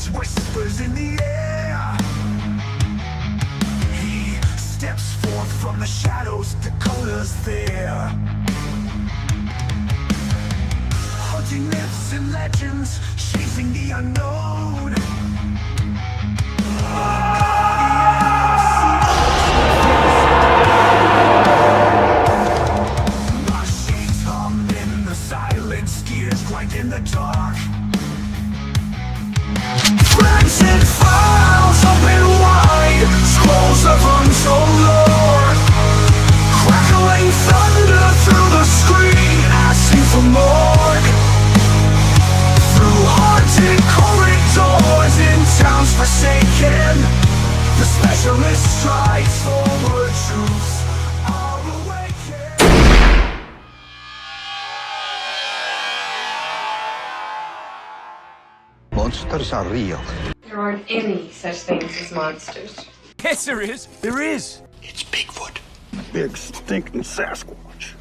whispers in the air. He steps forth from the shadows, Dakota's there. Hunting myths and legends, chasing the unknown. Machines hum in the silence, gears grind in the dark. FrandsenFiles open wide, scrolls of untold lore. Crackling thunder through the screen, asking for more. Through haunted corridors in towns forsaken, the specialist strides forward, truths are awakened. Monsters are real. There aren't any such things as monsters. Yes, there is. There is. It's Bigfoot. Big stinking Sasquatch.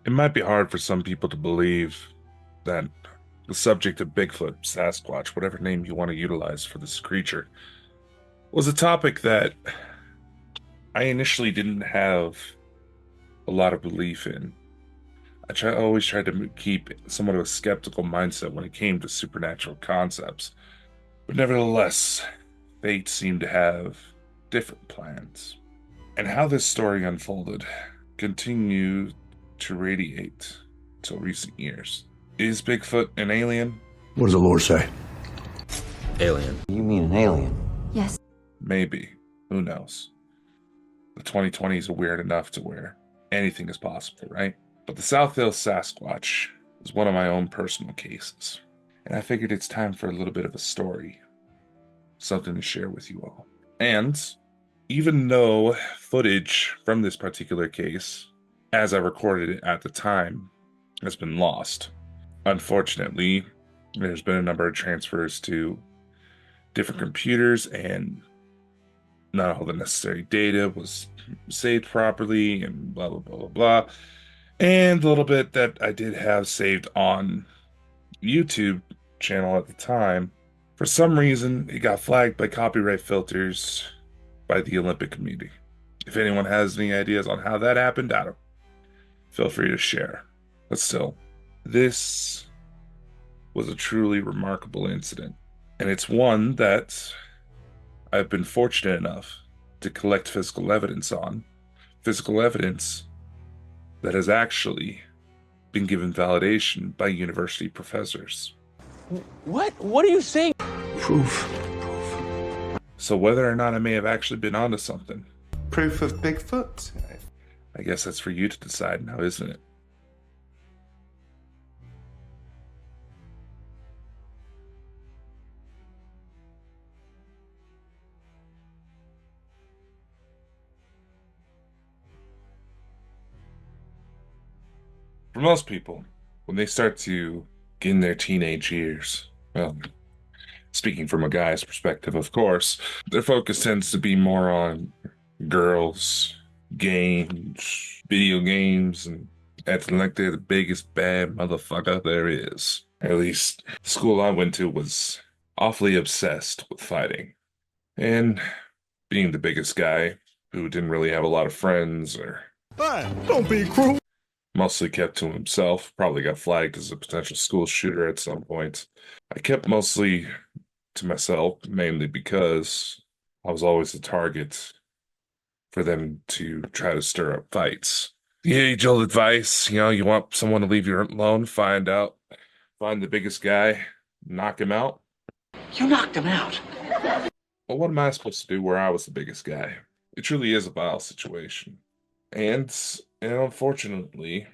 It might be hard for some people to believe that the subject of Bigfoot, Sasquatch, whatever name you want to utilize for this creature, was a topic that I initially didn't have a lot of belief in. Always tried to keep somewhat of a skeptical mindset when it came to supernatural concepts. But nevertheless, fate seemed to have different plans. And how this story unfolded continued to radiate till recent years. Is Bigfoot an alien? What does the Lord say? Alien. You mean an alien? Yes. Maybe. Who knows? The 2020s are weird enough to where anything is possible, right? But the South Hills Sasquatch is one of my own personal cases. And I figured it's time for a little bit of a story. Something to share with you all. And even though footage from this particular case, as I recorded it at the time, has been lost, unfortunately, there's been a number of transfers to different computers and not all the necessary data was saved properly and blah, blah, blah, blah, blah. And the little bit that I did have saved on YouTube channel at the time, for some reason, it got flagged by copyright filters by the Olympic community. If anyone has any ideas on how that happened, I don't. Feel free to share. But still, this was a truly remarkable incident. And it's one that I've been fortunate enough to collect physical evidence on. Physical evidence that has actually been given validation by university professors. What? What are you saying? Proof. So whether or not I may have actually been onto something, Proof of Bigfoot? I guess that's for you to decide now, isn't it? For most people, when they start to get in their teenage years, well, speaking from a guy's perspective, of course, their focus tends to be more on girls, games, video games, and acting like they're the biggest bad motherfucker there is. At least the school I went to was awfully obsessed with fighting. And being the biggest guy who didn't really have a lot of friends or Hey, don't be cruel. mostly kept to himself, probably got flagged as a potential school shooter at some point. I kept mostly to myself, mainly because I was always the target for them to try to stir up fights. The age-old advice, you want someone to leave you alone, find the biggest guy, knock him out. You knocked him out. Well, what am I supposed to do where I was the biggest guy? It truly is a vile situation. And unfortunately,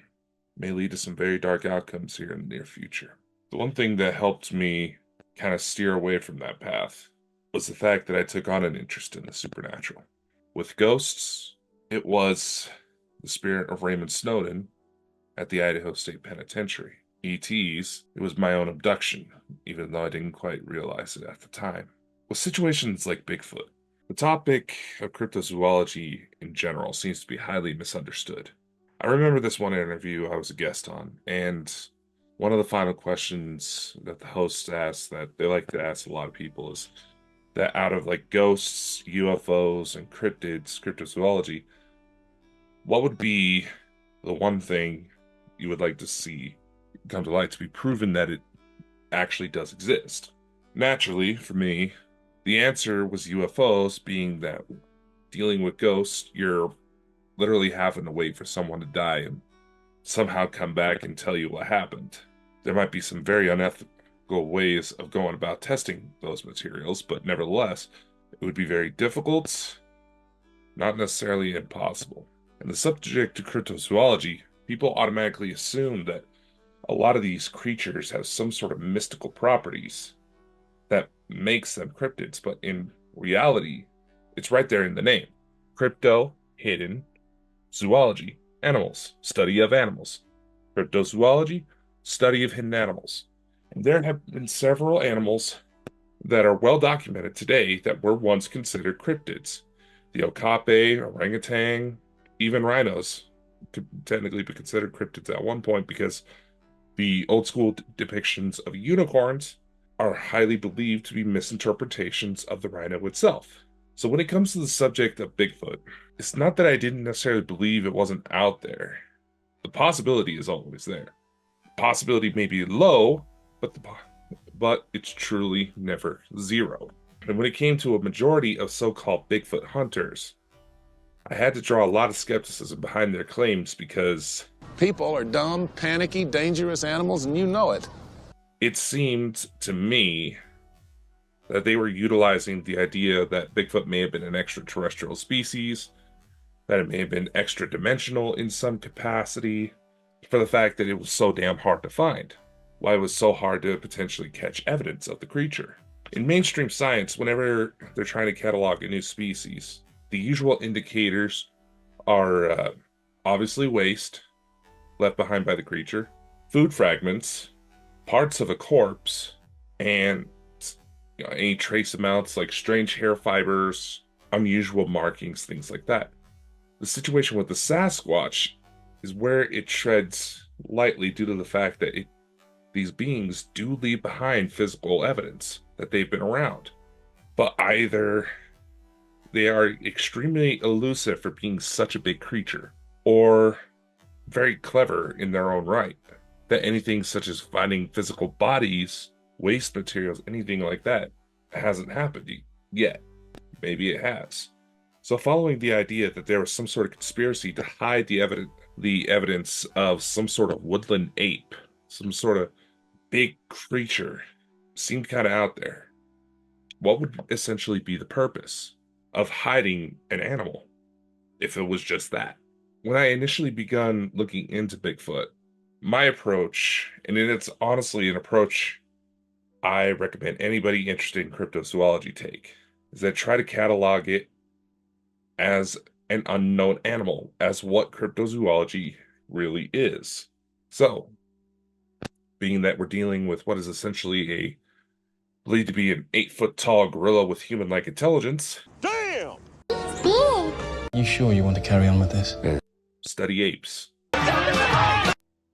may lead to some very dark outcomes here in the near future. The one thing that helped me kind of steer away from that path was the fact that I took on an interest in the supernatural. With ghosts, it was the spirit of Raymond Snowden at the Idaho State Penitentiary. ETs, it was my own abduction, even though I didn't quite realize it at the time. With situations like Bigfoot, the topic of cryptozoology in general seems to be highly misunderstood. I remember this one interview I was a guest on, and One of the final questions that the hosts ask, that they like to ask a lot of people, is that out of like ghosts, UFOs, and cryptids, cryptozoology, what would be the one thing you would like to see come to light to be proven that it actually does exist? Naturally, for me, the answer was UFOs, being that dealing with ghosts, you're literally having to wait for someone to die and somehow come back and tell you what happened. There might be some very unethical ways of going about testing those materials, but nevertheless, it would be very difficult, not necessarily impossible. And the subject to cryptozoology, people automatically assume that a lot of these creatures have some sort of mystical properties that makes them cryptids, but in reality, it's right there in the name. Crypto, hidden, zoology, animals, study of animals. Cryptozoology, study of hidden animals. And there have been several animals that are well documented today that were once considered cryptids. The okapi, orangutan, even rhinos could technically be considered cryptids at one point, because the old school depictions of unicorns are highly believed to be misinterpretations of the rhino itself. So when it comes to the subject of Bigfoot, it's not that I didn't necessarily believe it wasn't out there. The possibility is always there. The possibility may be low, but it's truly never zero. And when it came to a majority of so-called Bigfoot hunters, I had to draw a lot of skepticism behind their claims, because people are dumb, panicky, dangerous animals, and you know it. It seemed to me that they were utilizing the idea that Bigfoot may have been an extraterrestrial species, that it may have been extra-dimensional in some capacity, for the fact that it was so damn hard to find. Why it was so hard to potentially catch evidence of the creature. In mainstream science, whenever they're trying to catalog a new species, the usual indicators are obviously waste left behind by the creature, food fragments, parts of a corpse, and any trace amounts like strange hair fibers, unusual markings, things like that. The situation with the Sasquatch is where it treads lightly due to the fact that these beings do leave behind physical evidence that they've been around. But either they are extremely elusive for being such a big creature, or very clever in their own right, that anything such as finding physical bodies, waste materials, anything like that hasn't happened yet. Maybe it has. So following the idea that there was some sort of conspiracy to hide the evidence of some sort of woodland ape, some sort of big creature, seemed kind of out there. What would essentially be the purpose of hiding an animal if it was just that? When I initially begun looking into Bigfoot, my approach, and it's honestly an approach I recommend anybody interested in cryptozoology take, is that try to catalog it as an unknown animal, as what cryptozoology really is. So, being that we're dealing with what is essentially believed to be an 8-foot tall gorilla with human-like intelligence. Damn! You sure you want to carry on with this? Study apes.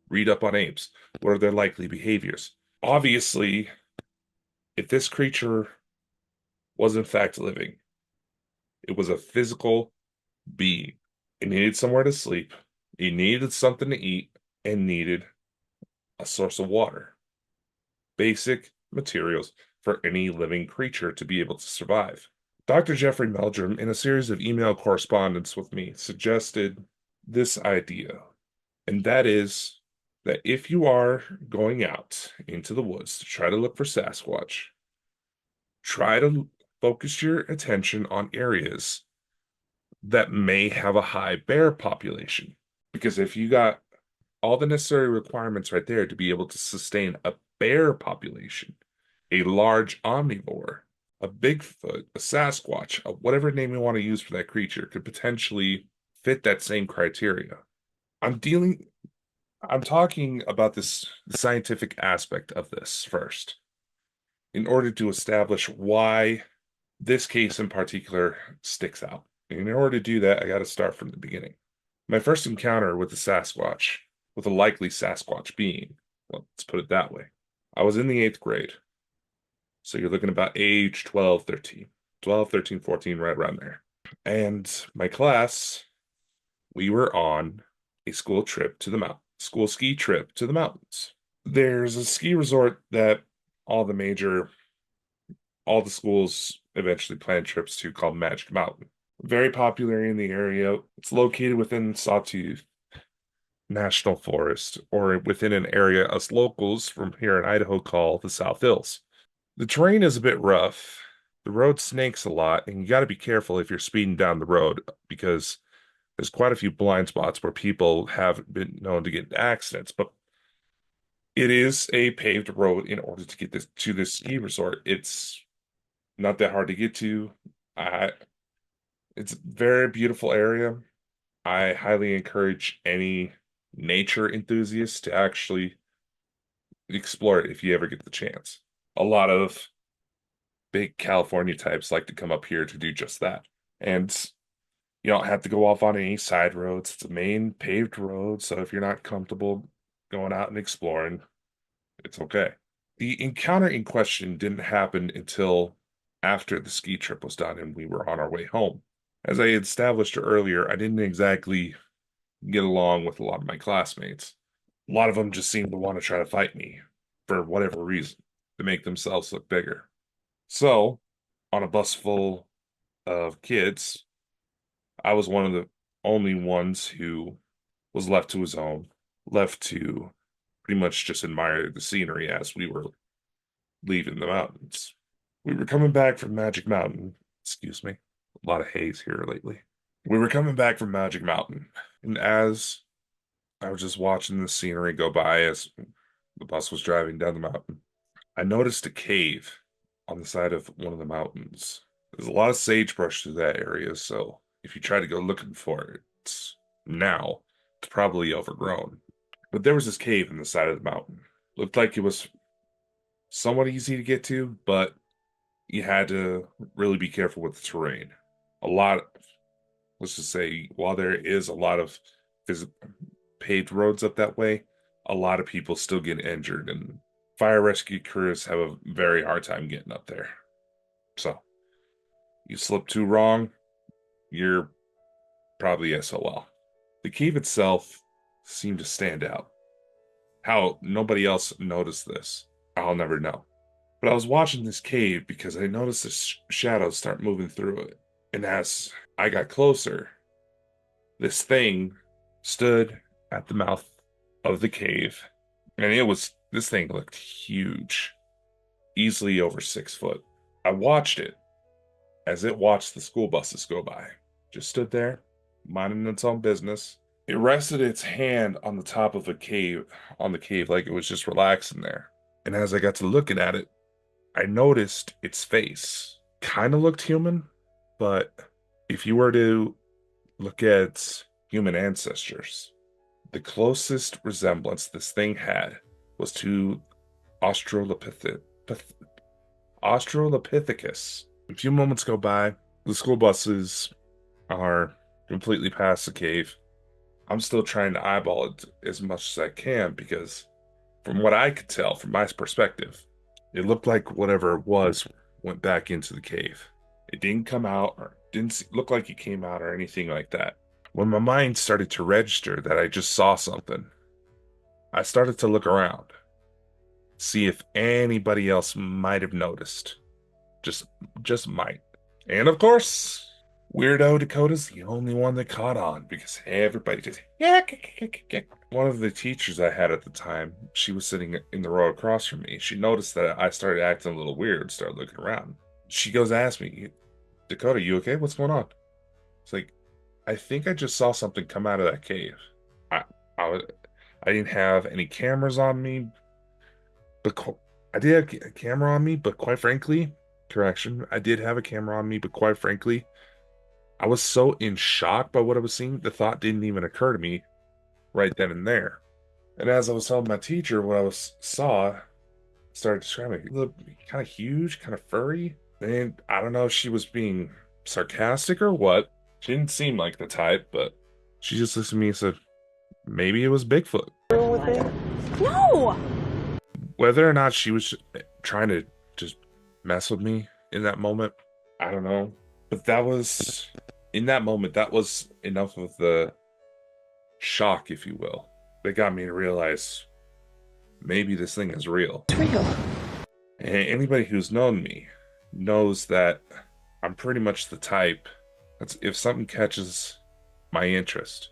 Read up on apes. What are their likely behaviors? Obviously, if this creature was in fact living, it was a physical being. It needed somewhere to sleep, it needed something to eat, and needed a source of water. Basic materials for any living creature to be able to survive. Dr. Jeffrey Meldrum, in a series of email correspondence with me, suggested this idea, and that is that if you are going out into the woods to try to look for Sasquatch, try to focus your attention on areas that may have a high bear population. Because if you got all the necessary requirements right there to be able to sustain a bear population, a large omnivore, a Bigfoot, a Sasquatch, whatever name you want to use for that creature, could potentially fit that same criteria. I'm talking about this scientific aspect of this first, in order to establish why this case in particular sticks out. And in order to do that, I got to start from the beginning. My first encounter with the Sasquatch, with a likely Sasquatch being, Well, let's put it that way. I was in the 8th grade. So you're looking about age 12, 13. 12, 13, 14, right around there. And my class, we were on a school trip to the mountains, school ski trip to the mountains. There's a ski resort that all the schools eventually plan trips to called Magic Mountain. Very popular in the area. It's located within Sawtooth National Forest, or within an area us locals from here in Idaho call the South Hills. The terrain is a bit rough. The road snakes a lot, and you got to be careful if you're speeding down the road because there's quite a few blind spots where people have been known to get into accidents. But it is a paved road in order to get to this ski resort. It's not that hard to get to. It's a very beautiful area. I highly encourage any nature enthusiasts to actually explore it if you ever get the chance. A lot of big California types like to come up here to do just that. And you don't have to go off on any side roads. It's a main paved road, so if you're not comfortable going out and exploring, it's okay. The encounter in question didn't happen until after the ski trip was done and we were on our way home. As I had established earlier, I didn't exactly get along with a lot of my classmates. A lot of them just seemed to want to try to fight me for whatever reason, to make themselves look bigger. So, on a bus full of kids, I was one of the only ones who was left to his own, left to pretty much just admire the scenery as we were leaving the mountains. We were coming back from Magic Mountain. Excuse me. A lot of haze here lately. We were coming back from Magic Mountain, and as I was just watching the scenery go by as the bus was driving down the mountain, I noticed a cave on the side of one of the mountains. There's a lot of sagebrush through that area, so if you try to go looking for it, it's probably overgrown. But there was this cave in the side of the mountain. Looked like it was somewhat easy to get to, but you had to really be careful with the terrain. Let's just say, while there is a lot of paved roads up that way, a lot of people still get injured, and fire rescue crews have a very hard time getting up there. So, you slip too wrong, you're probably SOL. The cave itself seemed to stand out. How nobody else noticed this, I'll never know. But I was watching this cave because I noticed the shadows start moving through it. And as I got closer, this thing stood at the mouth of the cave. And this thing looked huge, easily over 6 foot. I watched it as it watched the school buses go by. Just stood there, minding its own business. It rested its hand on the top of the cave like it was just relaxing there. And as I got to looking at it, I noticed its face. Kind of looked human, but if you were to look at human ancestors, the closest resemblance this thing had was to Australopithecus. A few moments go by, the school buses are completely past the cave. I'm still trying to eyeball it as much as I can because from what I could tell, from my perspective, it looked like whatever it was went back into the cave. It didn't come out or didn't look like it came out or anything like that. When my mind started to register that I just saw something, I started to look around, see if anybody else might have noticed. Just might. And of course, Weirdo Dakota's the only one that caught on because everybody just, yeah. One of the teachers I had at the time, she was sitting in the row across from me. She noticed that I started acting a little weird, started looking around. She goes, ask me, Dakota, you okay? What's going on? It's like, I think I just saw something come out of that cave. I didn't have any cameras on me, but I did have a camera on me, but quite frankly, I did have a camera on me, but quite frankly, I was so in shock by what I was seeing, the thought didn't even occur to me right then and there. And as I was telling my teacher what I saw, started describing it. It looked kind of huge, kind of furry. And I don't know if she was being sarcastic or what. She didn't seem like the type, but she just listened to me and said, maybe it was Bigfoot. No! Whether or not she was trying to just mess with me in that moment, I don't know. But in that moment, that was enough of the shock, if you will, that got me to realize maybe this thing is real. It's real. And anybody who's known me knows that I'm pretty much the type that's, if something catches my interest,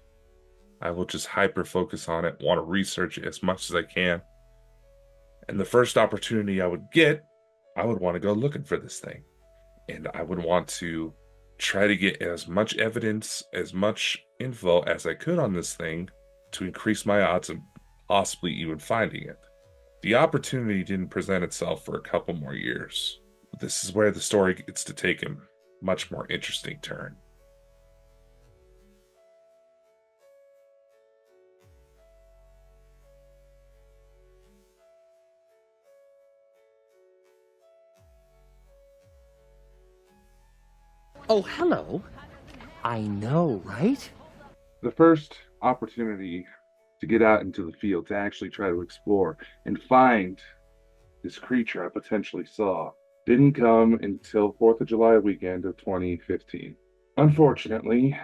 I will just hyper focus on it, want to research it as much as I can. And the first opportunity I would get, I would want to go looking for this thing. And I would want to try to get as much evidence, as much info as I could on this thing to increase my odds of possibly even finding it. The opportunity didn't present itself for a couple more years. This is where the story gets to take a much more interesting turn. Oh, hello. I know, right? The first opportunity to get out into the field, to actually try to explore and find this creature I potentially saw, didn't come until 4th of July weekend of 2015. Unfortunately,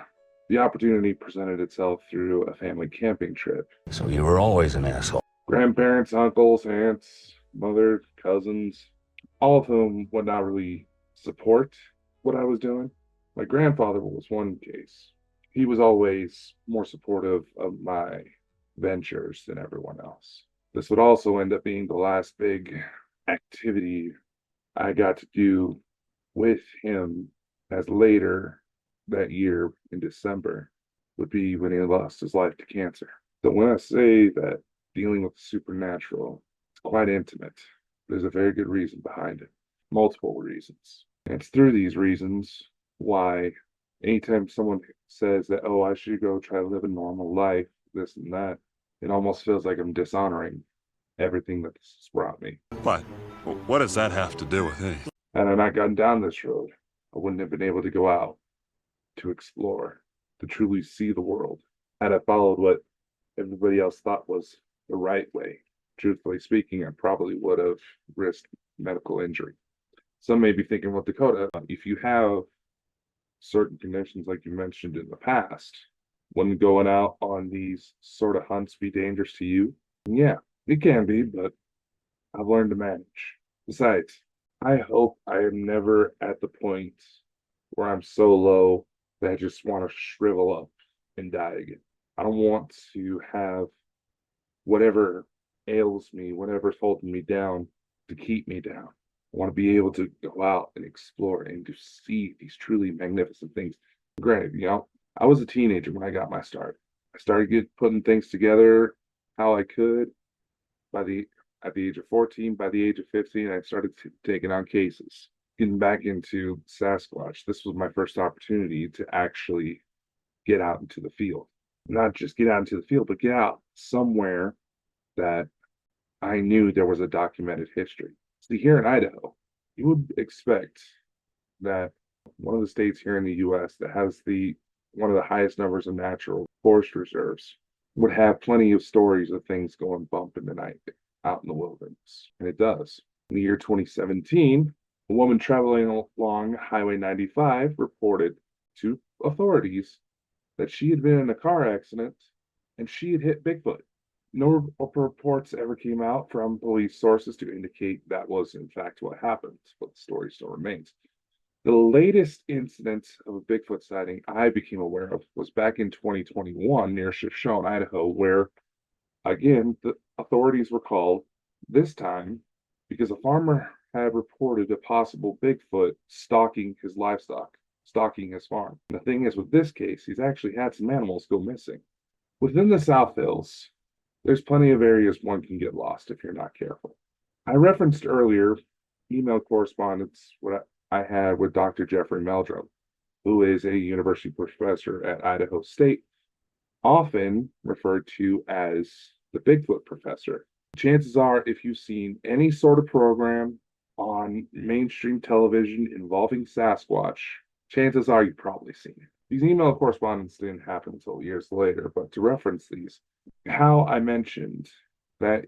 the opportunity presented itself through a family camping trip. So you were always an asshole. Grandparents, uncles, aunts, mother, cousins, all of whom would not really support what I was doing. My grandfather was one case. He was always more supportive of my ventures than everyone else. This would also end up being the last big activity I got to do with him, as later that year in December would be when he lost his life to cancer. So when I say that dealing with the supernatural is quite intimate, there's a very good reason behind it. Multiple reasons. And it's through these reasons why anytime someone says that, oh, I should go try to live a normal life, this and that, it almost feels like I'm dishonoring everything that this has brought me. What? What does that have to do with anything? Had I not gotten down this road, I wouldn't have been able to go out to explore, to truly see the world. Had I followed what everybody else thought was the right way, truthfully speaking, I probably would have risked medical injury. Some may be thinking, well, Dakota, if you have certain conditions like you mentioned in the past, wouldn't going out on these sort of hunts be dangerous to you? Yeah, it can be, but I've learned to manage. Besides, I hope I am never at the point where I'm so low that I just want to shrivel up and die again. I don't want to have whatever ails me, whatever's holding me down, to keep me down. I want to be able to go out and explore and to see these truly magnificent things. Granted, I was a teenager when I got my start. I started putting things together how I could. At the age of 14, by the age of 15, I started taking on cases. Getting back into Sasquatch, this was my first opportunity to actually get out into the field. Not just get out into the field, but get out somewhere that I knew there was a documented history. See, here in Idaho, you would expect that one of the states here in the U.S. that has one of the highest numbers of natural forest reserves would have plenty of stories of things going bump in the night out in the wilderness. And it does. In the year 2017, a woman traveling along Highway 95 reported to authorities that she had been in a car accident and she had hit Bigfoot. No reports ever came out from police sources to indicate that was in fact what happened, but the story still remains. The latest incident of a Bigfoot sighting I became aware of was back in 2021 near Shoshone, Idaho, where, again, the authorities were called, this time because a farmer had reported a possible Bigfoot stalking his livestock, stalking his farm. And the thing is, with this case, he's actually had some animals go missing. Within the South Hills, there's plenty of areas one can get lost if you're not careful. I referenced earlier email correspondence what I had with Dr. Jeffrey Meldrum, who is a university professor at Idaho State, often referred to as the Bigfoot professor. Chances are, if you've seen any sort of program on mainstream television involving Sasquatch, chances are you've probably seen it. These email correspondence didn't happen until years later, but to reference these, how I mentioned that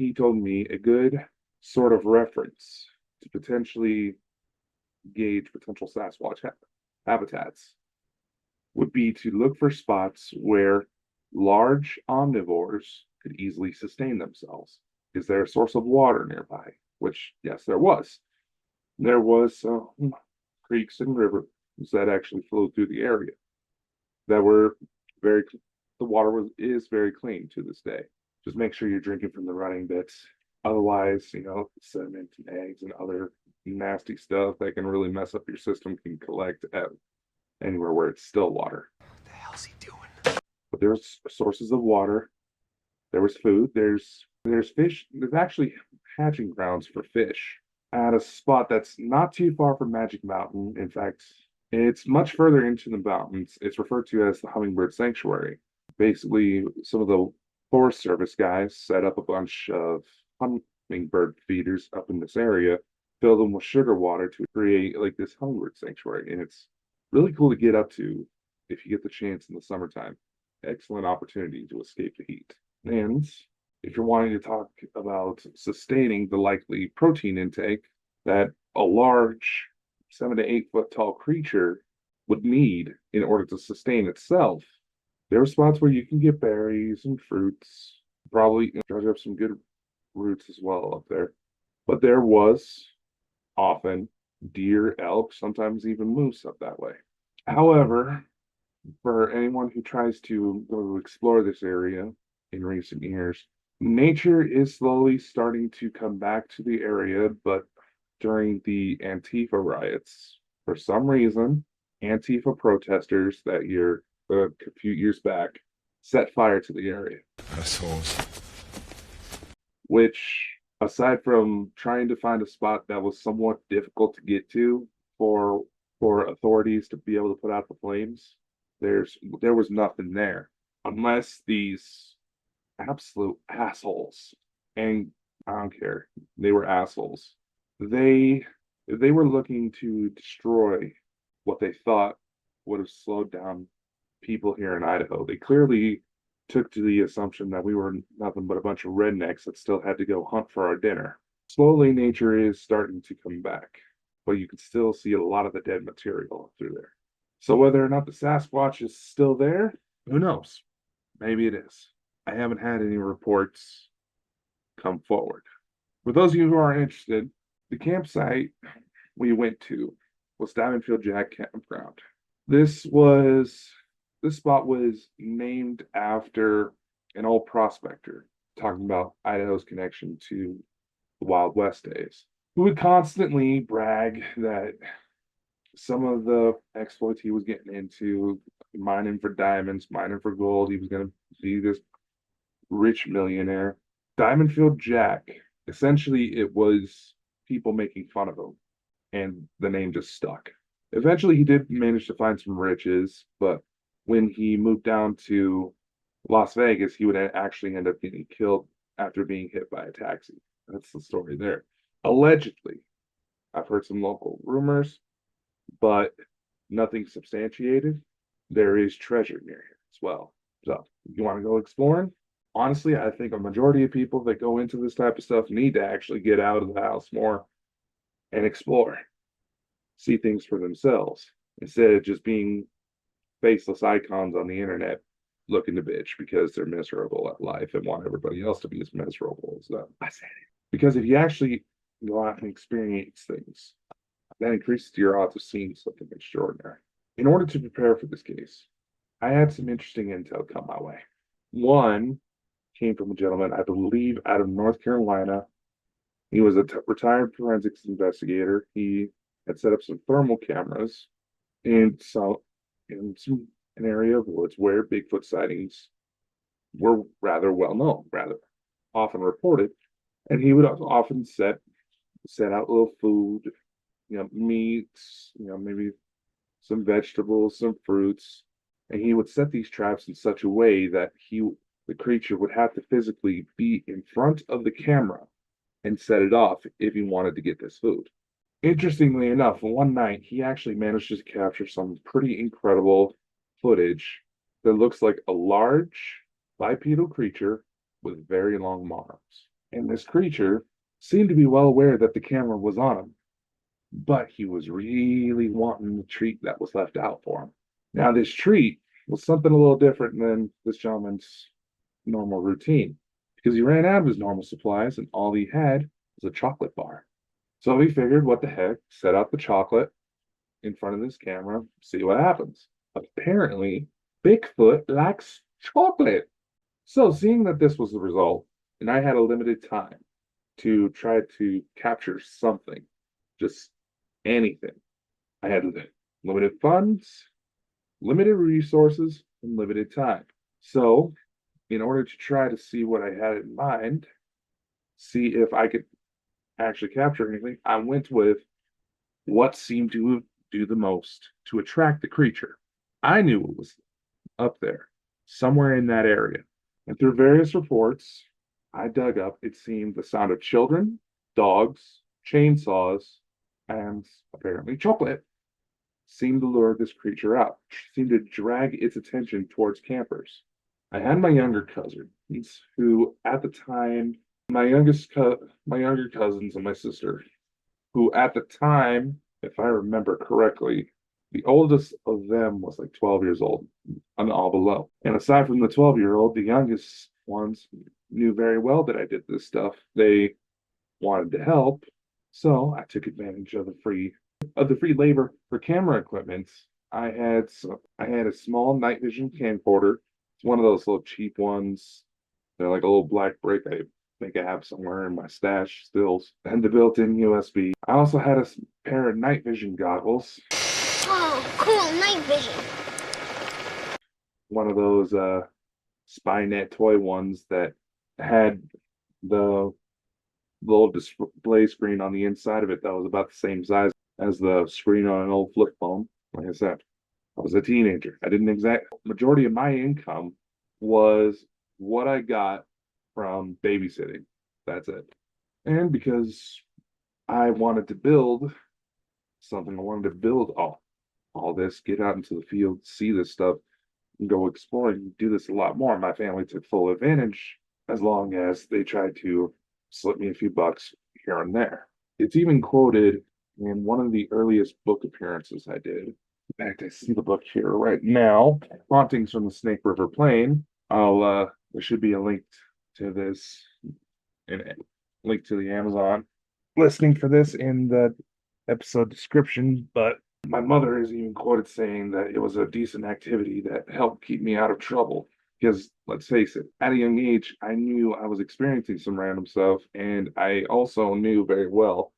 he told me a good sort of reference to potentially gauge potential Sasquatch habitats would be to look for spots where large omnivores could easily sustain themselves. Is there a source of water nearby? Which, yes, there was. There was creeks and rivers that actually flowed through the area that were very, the water is very clean to this day. Just make sure you're drinking from the running bits. Otherwise, sediment and eggs and other nasty stuff that can really mess up your system can collect at anywhere where it's still water. What the hell's he doing? But there's sources of water. There was food. There's fish. There's actually hatching grounds for fish at a spot that's not too far from Magic Mountain. In fact, it's much further into the mountains. It's referred to as the Hummingbird Sanctuary. Basically, some of the Forest Service guys set up a bunch of hummingbird feeders up in this area, fill them with sugar water to create like this hummingbird sanctuary. And it's really cool to get up to if you get the chance in the summertime. Excellent opportunity to escape the heat. And if you're wanting to talk about sustaining the likely protein intake that a large 7 to 8 foot tall creature would need in order to sustain itself, there are spots where you can get berries and fruits, probably dredge up some good roots as well up there. But there was often deer, elk, sometimes even moose up that way. However, for anyone who tries to go to explore this area in recent years, nature is slowly starting to come back to the area, but during the Antifa riots, for some reason, Antifa protesters that year, a few years back, set fire to the area. Assholes. Which, aside from trying to find a spot that was somewhat difficult to get to for authorities to be able to put out the flames, there was nothing there. Unless these absolute assholes, and I don't care, they were assholes. They were looking to destroy what they thought would have slowed down people here in Idaho. They clearly took to the assumption that we were nothing but a bunch of rednecks that still had to go hunt for our dinner. Slowly, nature is starting to come back, but you can still see a lot of the dead material through there. So whether or not the Sasquatch is still there, who knows? Maybe it is. I haven't had any reports come forward. For those of you who are interested, the campsite we went to was Diamondfield Jack Campground. This spot was named after an old prospector, talking about Idaho's connection to the Wild West days, who would constantly brag that some of the exploits he was getting into, mining for diamonds, mining for gold, he was going to be this rich millionaire. Diamondfield Jack, essentially it was people making fun of him, and the name just stuck. Eventually he did manage to find some riches, but when he moved down to Las Vegas, he would actually end up getting killed after being hit by a taxi. That's the story there. Allegedly, I've heard some local rumors, but nothing substantiated. There is treasure near here as well. So if you want to go exploring, honestly, I think a majority of people that go into this type of stuff need to actually get out of the house more and explore, see things for themselves, instead of just being faceless icons on the internet looking to bitch because they're miserable at life and want everybody else to be as miserable as them. I said it. Because if you actually go out and experience things, that increases your odds of seeing something extraordinary. In order to prepare for this case, I had some interesting intel come my way. One came from a gentleman, I believe, out of North Carolina. He was a retired forensics investigator. He had set up some thermal cameras in an area of woods where Bigfoot sightings were rather well known, rather often reported. And he would often set out little food, meats, maybe some vegetables, some fruits, and he would set these traps in such a way that the creature would have to physically be in front of the camera and set it off if he wanted to get this food. Interestingly enough, one night he actually managed to capture some pretty incredible footage that looks like a large bipedal creature with very long arms. And this creature seemed to be well aware that the camera was on him, but he was really wanting the treat that was left out for him. Now, this treat was something a little different than this gentleman's normal routine because he ran out of his normal supplies and all he had was a chocolate bar. So he figured, what the heck, set out the chocolate in front of this camera, see what happens. Apparently, Bigfoot likes chocolate. So, seeing that this was the result, and I had a limited time to try to capture something, just anything, I had limited funds, limited resources, and limited time. So, in order to try to see what I had in mind, see if I could actually capture anything, I went with what seemed to do the most to attract the creature. I knew it was up there, somewhere in that area. And through various reports I dug up, it seemed the sound of children, dogs, chainsaws, and apparently chocolate seemed to lure this creature out, seemed to drag its attention towards campers. I had my younger cousins, who at the time, my younger cousins and my sister, who at the time, if I remember correctly, the oldest of them was like 12 years old and all below. And aside from the 12-year-old, the youngest ones knew very well that I did this stuff. They wanted to help, so I took advantage of the free labor for camera equipment. I had a small night vision camcorder. It's one of those little cheap ones. They're like a little black brick. I think I have somewhere in my stash stills, and the built-in USB. I also had a pair of night vision goggles. Oh, cool, night vision. One of those Spynet toy ones that had the little display screen on the inside of it that was about the same size as the screen on an old flip phone. Like I said, I was a teenager. I didn't majority of my income was what I got from babysitting. That's it. And because I wanted to build something, I wanted to build all this, get out into the field, see this stuff, and go exploring, do this a lot more. My family took full advantage as long as they tried to slip me a few bucks here and there. It's even quoted in one of the earliest book appearances I did. In fact, I see the book here right now, Hauntings from the Snake River Plain. There should be a link to this, and a link to the Amazon listing for this in the episode description, but my mother is even quoted saying that it was a decent activity that helped keep me out of trouble. Because let's face it, at a young age, I knew I was experiencing some random stuff, and I also knew very well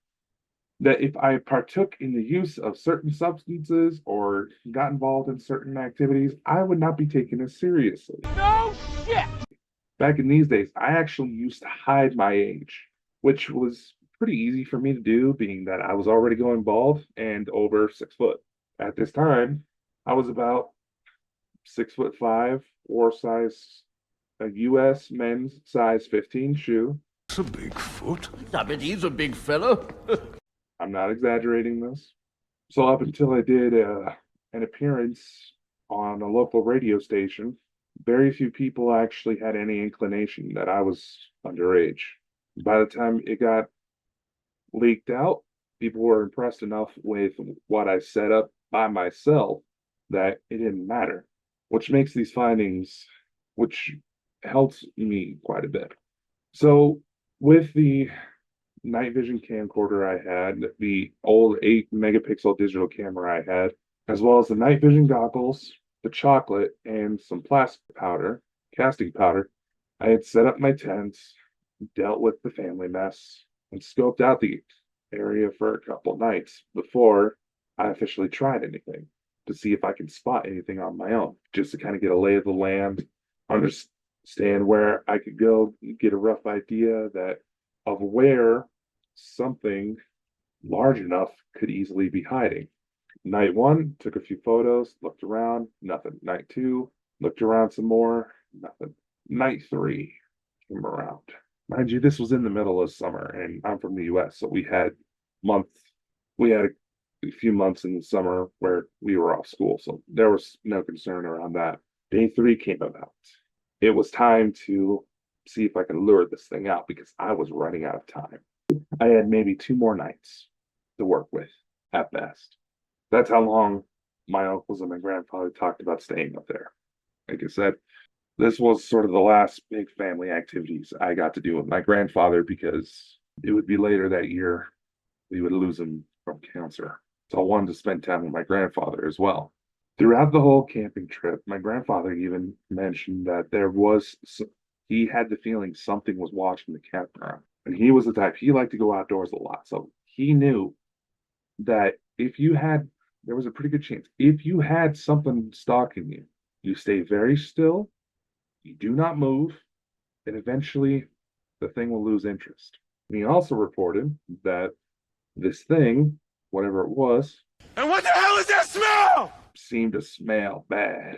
that if I partook in the use of certain substances or got involved in certain activities, I would not be taken as seriously. No shit! Back in these days, I actually used to hide my age, which was pretty easy for me to do, being that I was already going bald and over 6 foot. At this time, I was about 6'5", wore a US men's size 15 shoe. It's a big foot. I bet he's a big fellow. I'm not exaggerating this. So up until I did an appearance on a local radio station, very few people actually had any inclination that I was underage. By the time it got leaked out, people were impressed enough with what I set up by myself that it didn't matter, which makes these findings, which helps me quite a bit. So with the night vision camcorder I had, the old 8-megapixel digital camera I had, as well as the night vision goggles, the chocolate, and some plastic powder, casting powder, I had set up my tents, dealt with the family mess, and scoped out the area for a couple nights before I officially tried anything to see if I could spot anything on my own, just to kind of get a lay of the land, understand where I could go, get a rough idea of where something large enough could easily be hiding. Night 1, took a few photos, looked around, nothing. Night 2, looked around some more, nothing. Night 3, came around. Mind you, this was in the middle of summer, and I'm from the US, so we had a few months in the summer where we were off school, so there was no concern around that. Day 3 came about. It was time to see if I could lure this thing out because I was running out of time. I had maybe 2 more nights to work with at best. That's how long my uncles and my grandfather talked about staying up there. Like I said, this was sort of the last big family activities I got to do with my grandfather because it would be later that year we would lose him from cancer. So I wanted to spend time with my grandfather as well. Throughout the whole camping trip, my grandfather even mentioned that he had the feeling something was watching the campground. And he was the type, he liked to go outdoors a lot. So he knew that there was a pretty good chance, if you had something stalking you, you stay very still, you do not move, and eventually the thing will lose interest. And he also reported that this thing, whatever it was, And what the hell is that smell? seemed to smell bad.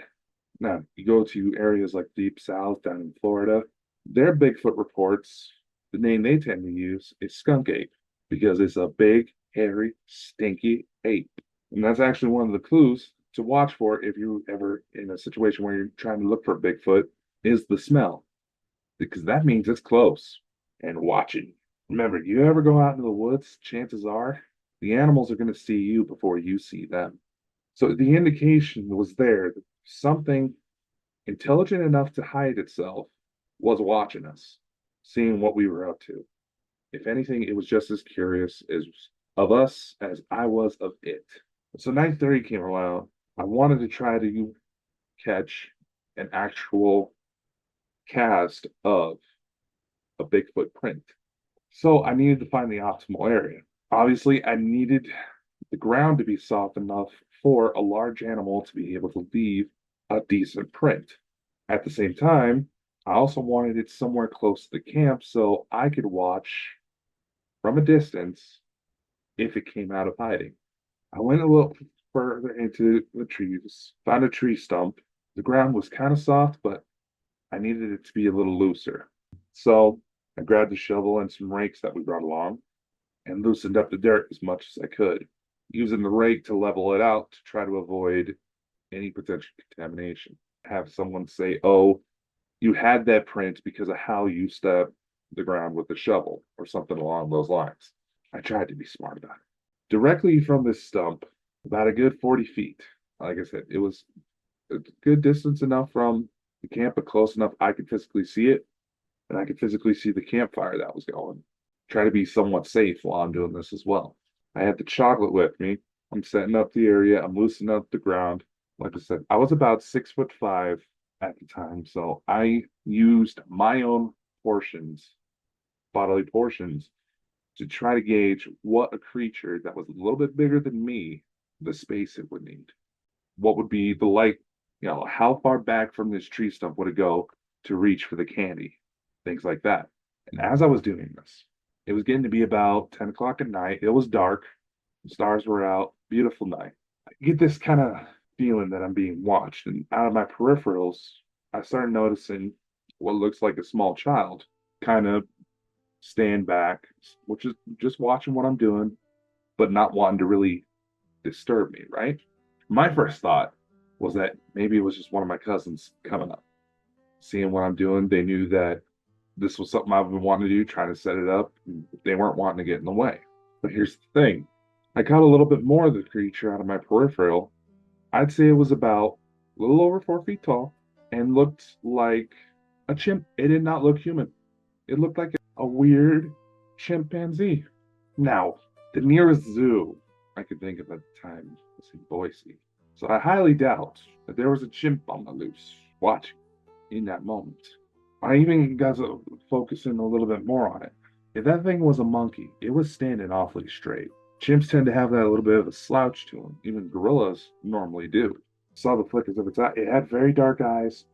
Now, you go to areas like Deep South down in Florida, their Bigfoot reports, the name they tend to use is skunk ape because it's a big, hairy, stinky ape. And that's actually one of the clues to watch for if you're ever in a situation where you're trying to look for Bigfoot is the smell, because that means it's close and watching. Remember, you ever go out into the woods, chances are the animals are going to see you before you see them. So the indication was there that something intelligent enough to hide itself was watching us, seeing what we were up to. If anything, it was just as curious of us as I was of it. So 9:30 came around. I wanted to try to catch an actual cast of a Bigfoot print. So I needed to find the optimal area. Obviously, I needed the ground to be soft enough for a large animal to be able to leave a decent print. At the same time, I also wanted it somewhere close to the camp so I could watch from a distance if it came out of hiding. I went a little further into the trees, found a tree stump. The ground was kind of soft, but I needed it to be a little looser. So I grabbed a shovel and some rakes that we brought along and loosened up the dirt as much as I could, using the rake to level it out to try to avoid any potential contamination. Have someone say, oh, you had that print because of how you stepped the ground with the shovel or something along those lines. I tried to be smart about it. Directly from this stump, about a good 40 feet. Like I said, it was a good distance enough from the camp, but close enough I could physically see it, and I could physically see the campfire that was going. Try to be somewhat safe while I'm doing this as well. I had the chocolate with me. I'm setting up the area. I'm loosening up the ground. Like I said, I was about 6'5" at the time, so I used my own bodily portions, to try to gauge what a creature that was a little bit bigger than me, the space it would need. What would be the light, how far back from this tree stump would it go to reach for the candy, things like that. And as I was doing this, it was getting to be about 10 o'clock at night. It was dark. The stars were out. Beautiful night. I get this kind of feeling that I'm being watched. And out of my peripherals, I started noticing what looks like a small child kind of stand back, which is just watching what I'm doing, but not wanting to really disturb me, right? My first thought was that maybe it was just one of my cousins coming up, seeing what I'm doing. They knew that this was something I've been wanting to do, trying to set it up. They weren't wanting to get in the way. But here's the thing. I caught a little bit more of the creature out of my peripheral. I'd say it was about a little over 4 feet tall and looked like a chimp. It did not look human. It looked like a weird chimpanzee. Now, the nearest zoo I could think of at the time was in Boise. So I highly doubt that there was a chimp on the loose watching in that moment. I even got to focus in a little bit more on it. If that thing was a monkey, it was standing awfully straight. Chimps tend to have that little bit of a slouch to them. Even gorillas normally do. Saw the flickers of its eye. It had very dark eyes,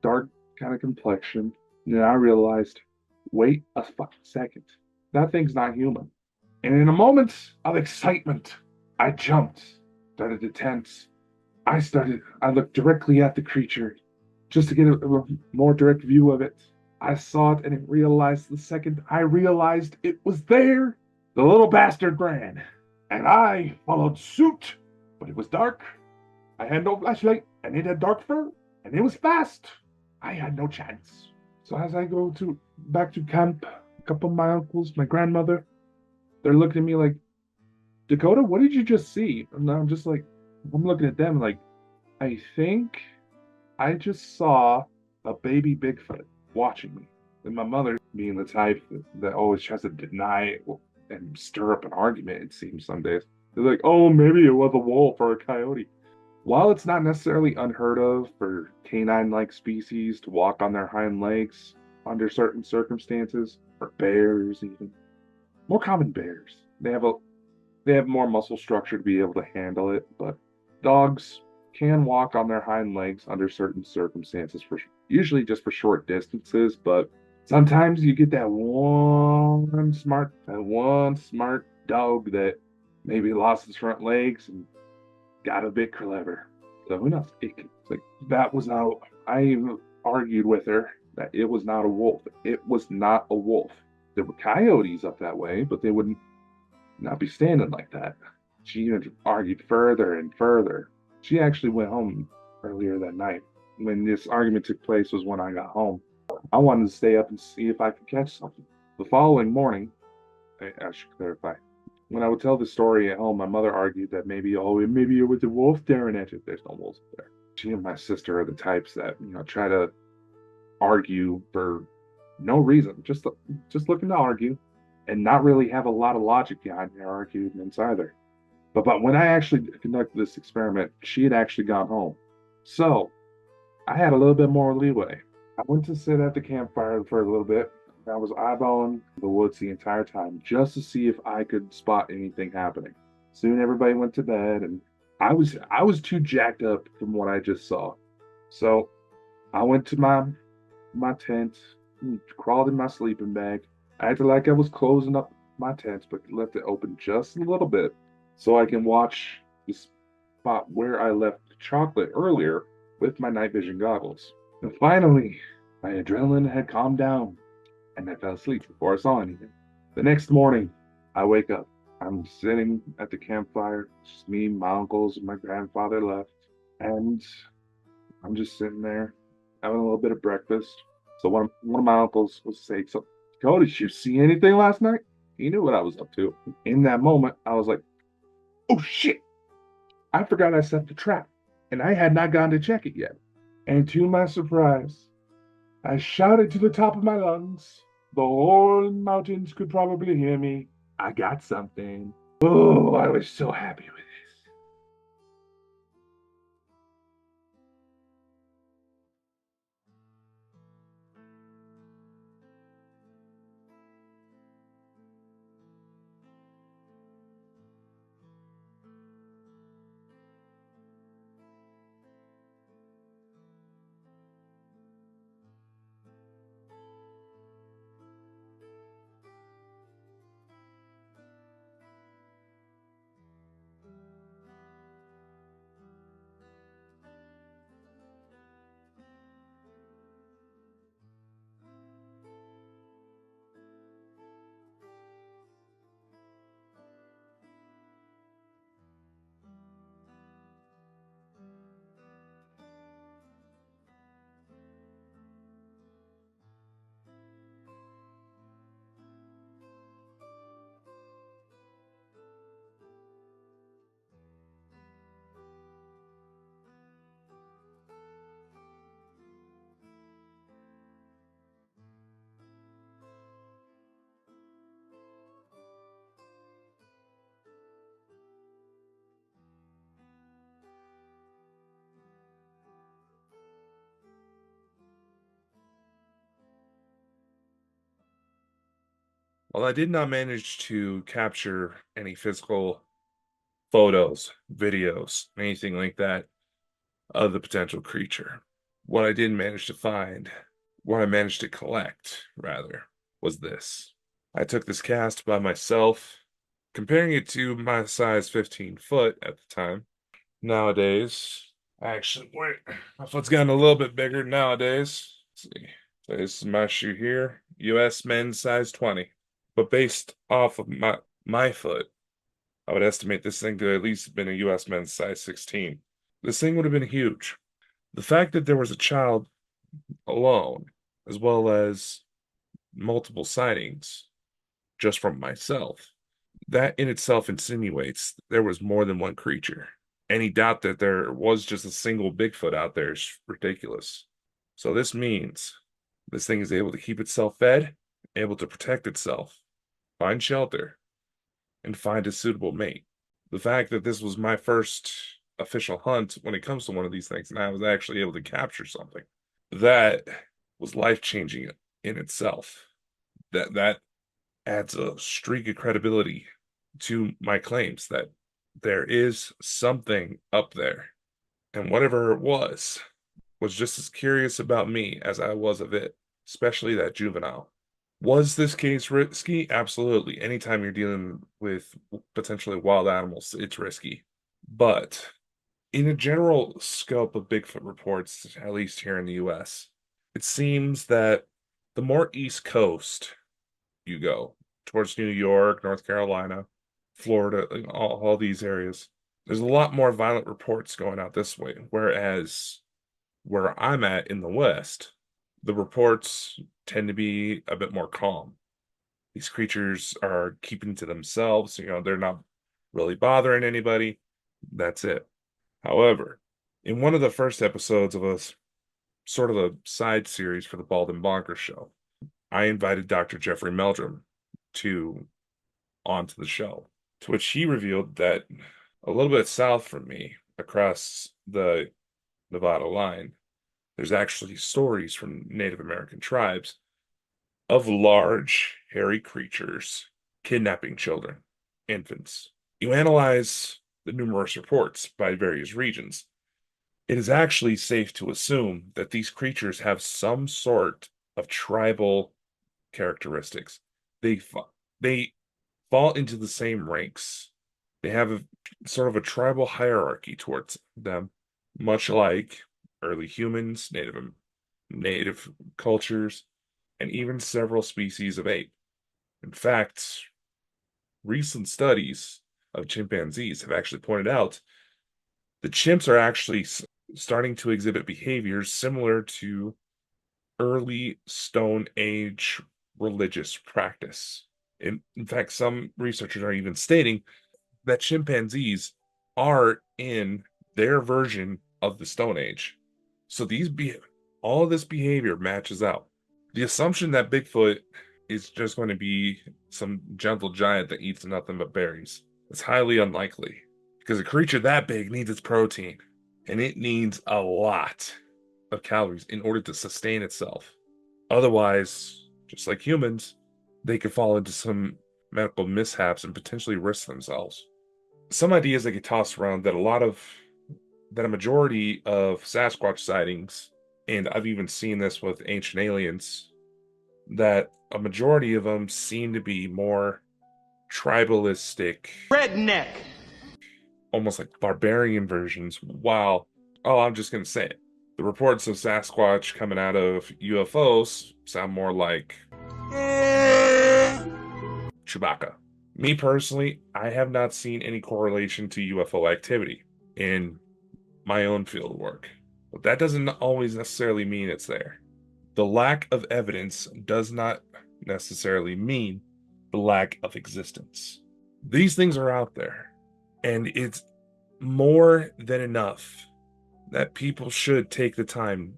dark kind of complexion. And then I realized, wait a fucking second. That thing's not human. And in a moment of excitement, I jumped, started to tense. I looked directly at the creature just to get a more direct view of it. I saw it and I realized the second I realized it was there, the little bastard ran. And I followed suit, but it was dark. I had no flashlight and it had dark fur and it was fast. I had no chance. So as I go back to camp, a couple of my uncles, my grandmother, they're looking at me like, Dakota, what did you just see? And I'm just like, I'm looking at them like, I think I just saw a baby Bigfoot watching me. And my mother, being the type that always tries to deny it and stir up an argument, it seems some days. They're like, oh, maybe it was a wolf or a coyote. While it's not necessarily unheard of for canine-like species to walk on their hind legs under certain circumstances, or bears even, more common bears. They have more muscle structure to be able to handle it, but dogs can walk on their hind legs under certain circumstances for usually just for short distances, but sometimes you get that one smart dog that maybe lost its front legs and got a bit clever. So who knows? Like that was out. I even argued with her that it was not a wolf. It was not a wolf. There were coyotes up that way, but they wouldn't not be standing like that. She even argued further and further. She actually went home earlier that night. When this argument took place was when I got home. I wanted to stay up and see if I could catch something. The following morning, I should clarify, when I would tell the story at home, my mother argued that maybe it was a wolf staring at you. There's no wolves there. She and my sister are the types that, try to argue for no reason, just looking to argue and not really have a lot of logic behind their arguments either. But when I actually conducted this experiment, she had actually gone home. So I had a little bit more leeway. I went to sit at the campfire for a little bit. I was eyeballing the woods the entire time just to see if I could spot anything happening. Soon everybody went to bed and I was too jacked up from what I just saw. So I went to my tent, crawled in my sleeping bag. I acted like I was closing up my tent, but left it open just a little bit so I can watch the spot where I left the chocolate earlier with my night vision goggles. And finally, my adrenaline had calmed down and I fell asleep before I saw anything. The next morning, I wake up. I'm sitting at the campfire, just me, my uncles, and my grandfather left, and I'm just sitting there having a little bit of breakfast. So one of my uncles was saying, "So, Dakota, did you see anything last night?" He knew what I was up to. In that moment, I was like, "Oh shit! I forgot I set the trap, and I had not gone to check it yet." And to my surprise, I shouted to the top of my lungs. The whole mountains could probably hear me. I got something. Oh, I was so happy with this. While I did not manage to capture any physical photos, videos, anything like that of the potential creature, what I did manage to find, what I managed to collect, rather, was this. I took this cast by myself, comparing it to my size 15 foot at the time. Nowadays, my foot's gotten a little bit bigger nowadays. Let's see. So this is my shoe here, US men's size 20. But based off of my foot, I would estimate this thing to at least have been a US men's size 16. This thing would have been huge. The fact that there was a child alone as well as multiple sightings just from myself. That in itself insinuates there was more than one creature. Any doubt that there was just a single Bigfoot out there is ridiculous. So this means this thing is able to keep itself fed, able to protect itself, find shelter, and find a suitable mate. The fact that this was my first official hunt when it comes to one of these things, and I was actually able to capture something, that was life-changing in itself. That adds a streak of credibility to my claims that there is something up there. And whatever it was just as curious about me as I was of it, especially that juvenile. Was this case risky? Absolutely. Anytime you're dealing with potentially wild animals, it's risky. But in a general scope of Bigfoot reports, at least here in the US, it seems that the more East Coast you go, towards New York, North Carolina, Florida, all these areas, there's a lot more violent reports going out this way. Whereas where I'm at in the West, the reports tend to be a bit more calm. These creatures are keeping to themselves, they're not really bothering anybody. That's it. However, in one of the first episodes of a sort of a side series for the Bald and Bonkers show, I invited Dr. Jeffrey Meldrum onto the show, to which he revealed that a little bit south from me, across the Nevada line, there's actually stories from Native American tribes of large, hairy creatures kidnapping children, infants. You analyze the numerous reports by various regions, it is actually safe to assume that these creatures have some sort of tribal characteristics. They fall into the same ranks. They have a sort of a tribal hierarchy towards them, much like early humans, native cultures, and even several species of ape. In fact, recent studies of chimpanzees have actually pointed out that chimps are actually starting to exhibit behaviors similar to early Stone Age religious practice. In fact, some researchers are even stating that chimpanzees are in their version of the Stone Age. So all of this behavior matches out. The assumption that Bigfoot is just going to be some gentle giant that eats nothing but berries is highly unlikely, because a creature that big needs its protein, and it needs a lot of calories in order to sustain itself. Otherwise, just like humans, they could fall into some medical mishaps and potentially risk themselves. Some ideas that get tossed around that a majority of Sasquatch sightings, and I've even seen this with Ancient Aliens, that a majority of them seem to be more tribalistic, redneck, almost like barbarian versions. While, I'm just going to say it, the reports of Sasquatch coming out of UFOs sound more like Chewbacca. Me personally, I have not seen any correlation to UFO activity in my own field work, but that doesn't always necessarily mean it's there. The lack of evidence does not necessarily mean the lack of existence. These things are out there, and it's more than enough that people should take the time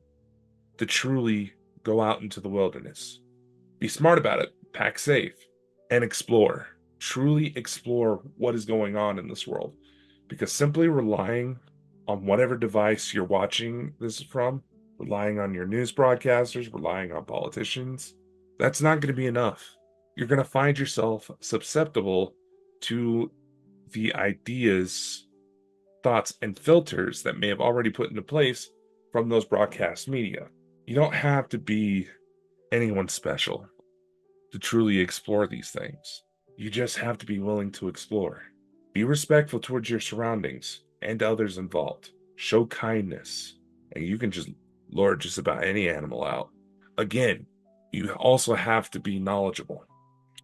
to truly go out into the wilderness. Be smart about it, pack safe, and explore. Truly explore what is going on in this world. Because simply relying on whatever device you're watching this from, relying on your news broadcasters, relying on politicians, that's not going to be enough. You're going to find yourself susceptible to the ideas, thoughts, and filters that may have already put into place from those broadcast media. You don't have to be anyone special to truly explore these things. You just have to be willing to explore. Be respectful towards your surroundings and others involved. Show kindness, and you can just lure just about any animal out. Again, you also have to be knowledgeable.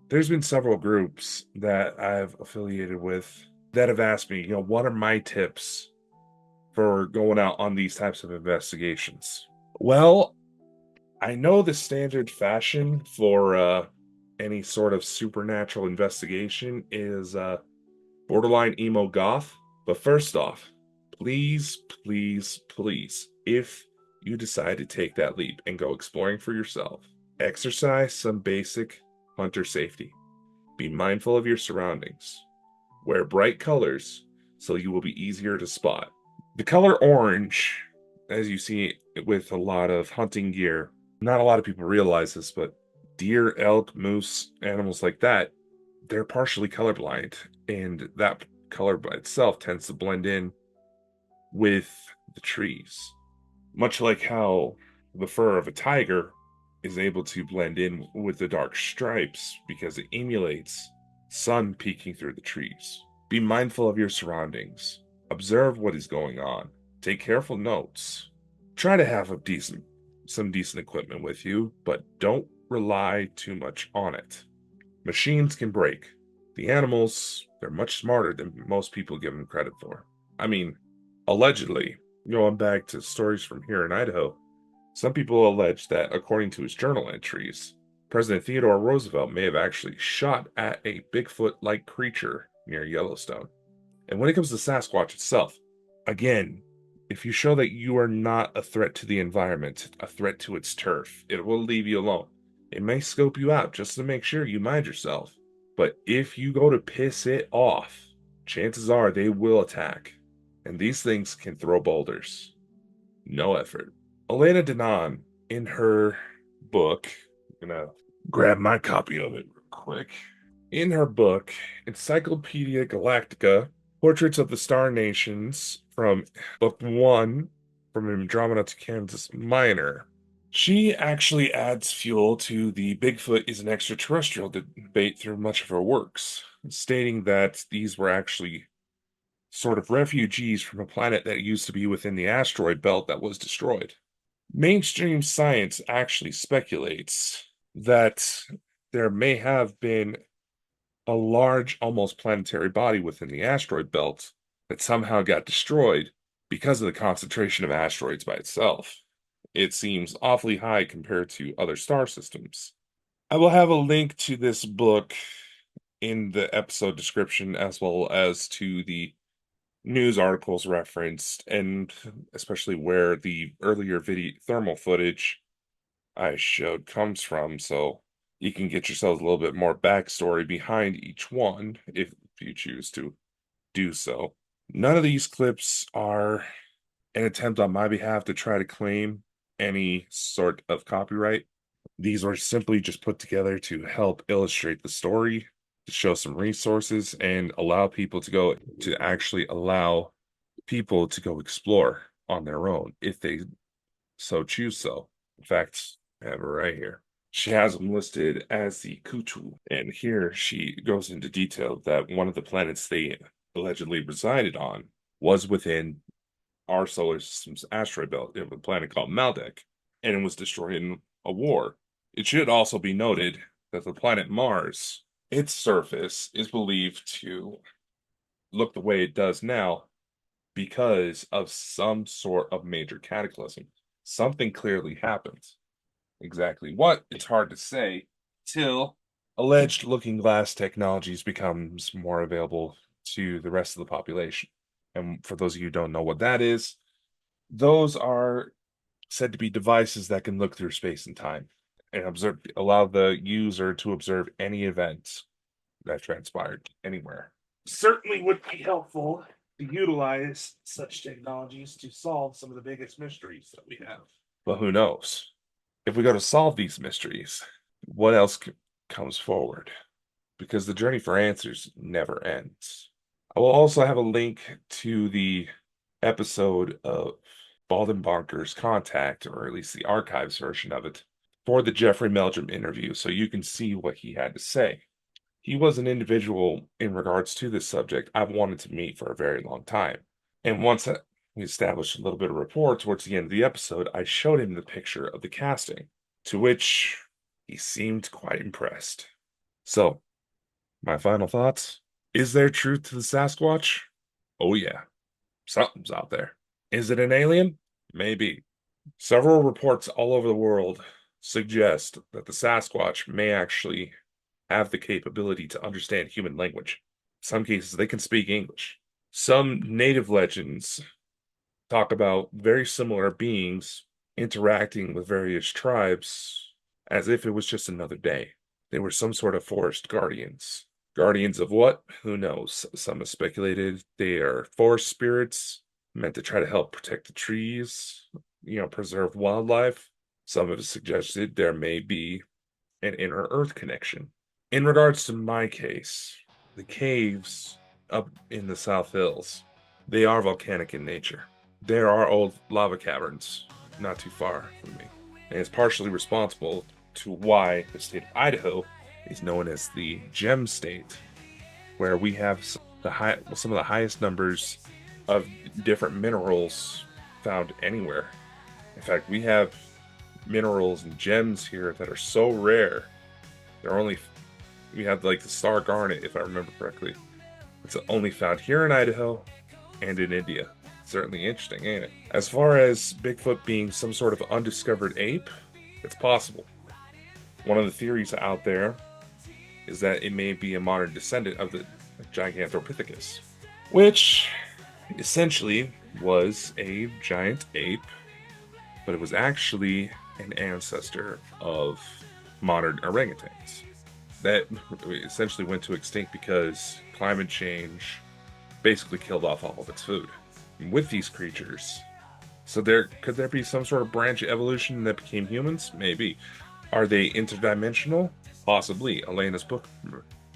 There's been several groups that I've affiliated with that have asked me, what are my tips for going out on these types of investigations? Well, I know the standard fashion for any sort of supernatural investigation is borderline emo goth. But first off, please, please, please, if you decide to take that leap and go exploring for yourself, exercise some basic hunter safety. Be mindful of your surroundings. Wear bright colors so you will be easier to spot. The color orange, as you see with a lot of hunting gear, not a lot of people realize this, but deer, elk, moose, animals like that, they're partially colorblind, and that color by itself tends to blend in with the trees. Much like how the fur of a tiger is able to blend in with the dark stripes because it emulates sun peeking through the trees. Be mindful of your surroundings. Observe what is going on. Take careful notes. Try to have some decent equipment with you, but don't rely too much on it. Machines can break. The animals, they're much smarter than most people give them credit for. I mean, allegedly, going back to stories from here in Idaho, some people allege that, according to his journal entries, President Theodore Roosevelt may have actually shot at a Bigfoot-like creature near Yellowstone. And when it comes to Sasquatch itself, again, if you show that you are not a threat to the environment, a threat to its turf, it will leave you alone. It may scope you out just to make sure you mind yourself. But if you go to piss it off, chances are they will attack. And these things can throw boulders. No effort. Elena Denon, in her book, I'm gonna grab my copy of it real quick. In her book, Encyclopedia Galactica, Portraits of the Star Nations, from Book 1, From Andromeda to Kansas Minor, she actually adds fuel to the Bigfoot is an extraterrestrial debate through much of her works, stating that these were actually sort of refugees from a planet that used to be within the asteroid belt that was destroyed. Mainstream science actually speculates that there may have been a large, almost planetary body within the asteroid belt that somehow got destroyed because of the concentration of asteroids by itself. It seems awfully high compared to other star systems. I will have a link to this book in the episode description, as well as to the news articles referenced, and especially where the earlier video thermal footage I showed comes from, so you can get yourselves a little bit more backstory behind each one if you choose to do so. None of these clips are an attempt on my behalf to try to claim any sort of copyright. These were simply just put together to help illustrate the story, to show some resources, and allow people to actually allow people to go explore on their own if they so choose so. In fact, I have her right here. She has them listed as the Kutu, and here she goes into detail that one of the planets they allegedly resided on was within our solar system's asteroid belt. It was a planet called Maldek, and it was destroyed in a war. It should also be noted that the planet Mars, its surface is believed to look the way it does now because of some sort of major cataclysm. Something clearly happened. Exactly what, it's hard to say till alleged looking glass technologies becomes more available to the rest of the population. And for those of you who don't know what that is, those are said to be devices that can look through space and time and allow the user to observe any event that transpired anywhere. Certainly would be helpful to utilize such technologies to solve some of the biggest mysteries that we have. But who knows? If we go to solve these mysteries, what else comes forward? Because the journey for answers never ends. I will also have a link to the episode of Bald and Bonkers Contact, or at least the archives version of it, for the Jeffrey Meldrum interview, so you can see what he had to say. He was an individual in regards to this subject I've wanted to meet for a very long time. And once we established a little bit of rapport towards the end of the episode, I showed him the picture of the casting, to which he seemed quite impressed. So, my final thoughts. Is there truth to the Sasquatch? Oh yeah, something's out there. Is it an alien? Maybe. Several reports all over the world suggest that the Sasquatch may actually have the capability to understand human language. In some cases, they can speak English. Some native legends talk about very similar beings interacting with various tribes as if it was just another day. They were some sort of forest guardians. Guardians of what? Who knows? Some have speculated they are forest spirits meant to try to help protect the trees, preserve wildlife. Some have suggested there may be an inner earth connection. In regards to my case, the caves up in the South Hills, they are volcanic in nature. There are old lava caverns not too far from me, and it's partially responsible to why the state of Idaho is known as the gem state, where we have some of the highest numbers of different minerals found anywhere. In fact, we have minerals and gems here that are so rare. We have like the star garnet, if I remember correctly. It's only found here in Idaho and in India. Certainly interesting, ain't it? As far as Bigfoot being some sort of undiscovered ape, it's possible. One of the theories out there is that it may be a modern descendant of the Gigantopithecus, which essentially was a giant ape, but it was actually an ancestor of modern orangutans that essentially went to extinct because climate change basically killed off all of its food. And with these creatures, could there be some sort of branch evolution that became humans? Maybe. Are they interdimensional? Possibly. Elena's book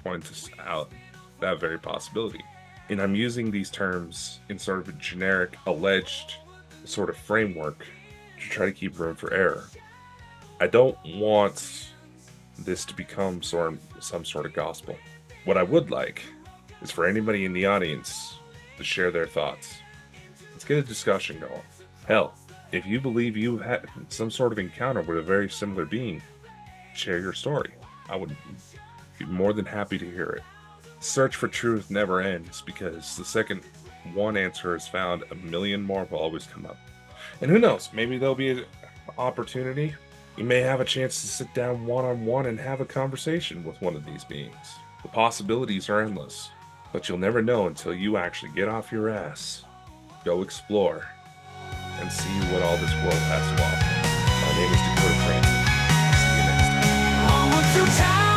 points out that very possibility. And I'm using these terms in sort of a generic, alleged sort of framework to try to keep room for error. I don't want this to become some sort of gospel. What I would like is for anybody in the audience to share their thoughts. Let's get a discussion going. Hell, if you believe you've had some sort of encounter with a very similar being, share your story. I would be more than happy to hear it. Search for truth never ends, because the second one answer is found, a million more will always come up. And who knows, maybe there'll be an opportunity. You may have a chance to sit down one-on-one and have a conversation with one of these beings. The possibilities are endless, but you'll never know until you actually get off your ass, go explore, and see what all this world has to offer. My name is Dakota Frandsen. See you next time.